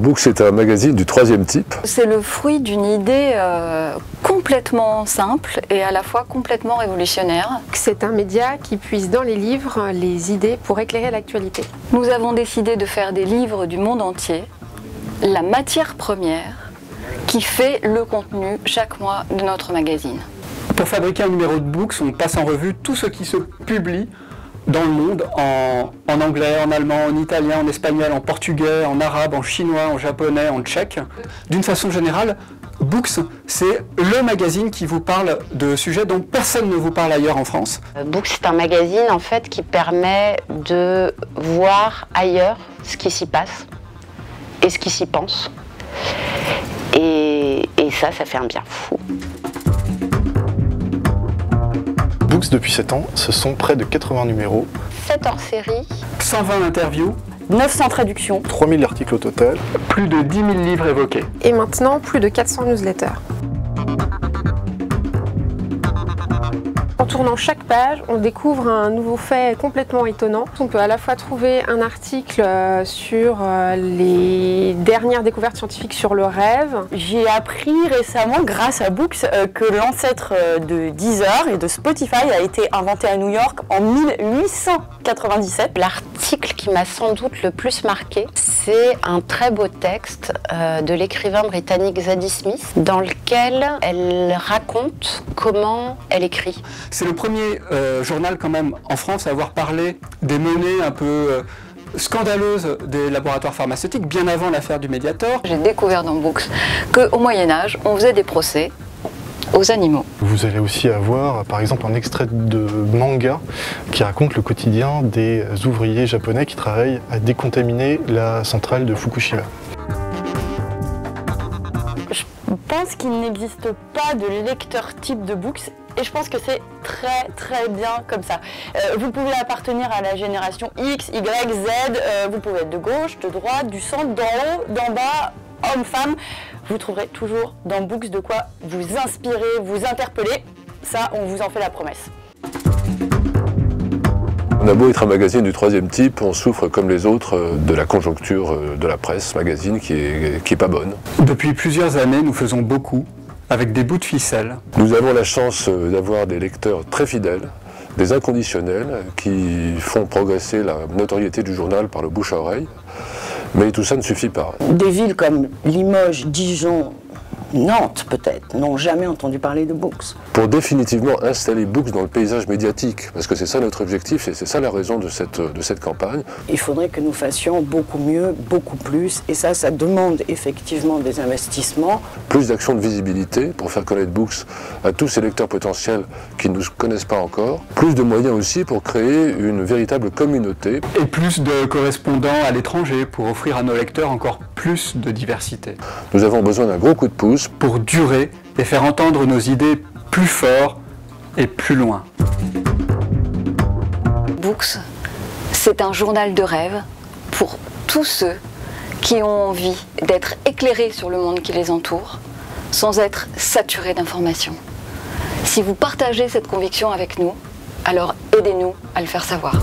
Books est un magazine du troisième type. C'est le fruit d'une idée complètement simple et à la fois complètement révolutionnaire. C'est un média qui puise dans les livres les idées pour éclairer l'actualité. Nous avons décidé de faire des livres du monde entier, la matière première qui fait le contenu chaque mois de notre magazine. Pour fabriquer un numéro de Books, on passe en revue tout ce qui se publie dans le monde, en anglais, en allemand, en italien, en espagnol, en portugais, en arabe, en chinois, en japonais, en tchèque. D'une façon générale, Books, c'est le magazine qui vous parle de sujets dont personne ne vous parle ailleurs en France. Books, c'est un magazine en fait qui permet de voir ailleurs ce qui s'y passe et ce qui s'y pense. Et ça fait un bien fou. Books, depuis 7 ans, ce sont près de 80 numéros, 7 hors-série, 120 interviews, 900 traductions, 3000 articles au total, plus de 10 000 livres évoqués. Et maintenant, plus de 400 newsletters. En tournant chaque page, on découvre un nouveau fait complètement étonnant. On peut à la fois trouver un article sur les dernières découvertes scientifiques sur le rêve. J'ai appris récemment, grâce à Books, que l'ancêtre de Deezer et de Spotify a été inventé à New York en 1897. L'article qui m'a sans doute le plus marqué, c'est un très beau texte de l'écrivain britannique Zadie Smith, dans lequel elle raconte comment elle écrit. C'est le premier journal quand même en France à avoir parlé des menées un peu scandaleuses des laboratoires pharmaceutiques, bien avant l'affaire du Mediator. J'ai découvert dans Books qu'au Moyen-Âge, on faisait des procès aux animaux. Vous allez aussi avoir par exemple un extrait de manga qui raconte le quotidien des ouvriers japonais qui travaillent à décontaminer la centrale de Fukushima. Je pense qu'il n'existe pas de lecteur type de Books et je pense que c'est très bien comme ça. Vous pouvez appartenir à la génération X, Y, Z, vous pouvez être de gauche, de droite, du centre, d'en haut, d'en bas, homme, femme. Vous trouverez toujours dans Books de quoi vous inspirer, vous interpeller. Ça, on vous en fait la promesse. On a beau être un magazine du troisième type, on souffre comme les autres de la conjoncture de la presse magazine qui est pas bonne. Depuis plusieurs années, nous faisons beaucoup avec des bouts de ficelle. Nous avons la chance d'avoir des lecteurs très fidèles, des inconditionnels, qui font progresser la notoriété du journal par le bouche à oreille. Mais tout ça ne suffit pas. Des villes comme Limoges, Dijon, Nantes peut-être, n'ont jamais entendu parler de Books. Pour définitivement installer Books dans le paysage médiatique, parce que c'est ça notre objectif et c'est ça la raison de cette campagne. Il faudrait que nous fassions beaucoup mieux, beaucoup plus, et ça demande effectivement des investissements. Plus d'actions de visibilité pour faire connaître Books à tous ces lecteurs potentiels qui ne nous connaissent pas encore. Plus de moyens aussi pour créer une véritable communauté. Et plus de correspondants à l'étranger pour offrir à nos lecteurs encore plus de diversité. Nous avons besoin d'un gros coup de pouce pour durer et faire entendre nos idées plus fort et plus loin. Books, c'est un journal de rêve pour tous ceux qui ont envie d'être éclairés sur le monde qui les entoure, sans être saturés d'informations. Si vous partagez cette conviction avec nous, alors aidez-nous à le faire savoir.